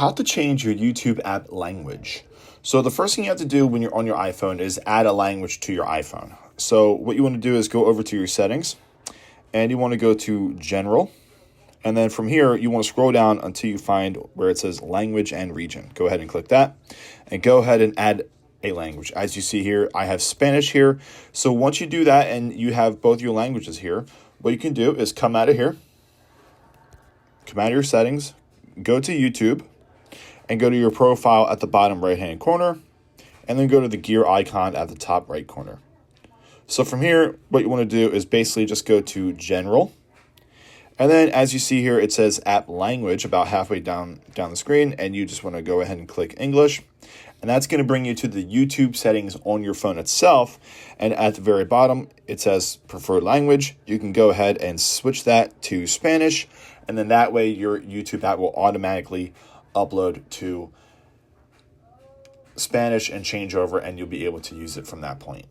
how to change your YouTube app language. So the first thing you have to do when you're on your iPhone is add a language to your iPhone. So what you want to do is go over to your settings and you want to go to General. And then from here, you want to scroll down until you find where it says Language and Region. Go ahead and click that and go ahead and add a language. As you see here, I have Spanish here. So once you do that and you have both your languages here, what you can do is come out of here, come out of your settings, go to YouTube, and go to your profile at the bottom right-hand corner, and then go to the gear icon at the top right corner. So from here, what you want to do is basically just go to General, and then as you see here, it says App Language about halfway down the screen, and you just want to go ahead and click English, and that's going to bring you to the YouTube settings on your phone itself, and at the very bottom, it says Preferred Language. You can go ahead and switch that to Spanish, and then that way your YouTube app will automatically upload to Spanish and change over, and you'll be able to use it from that point.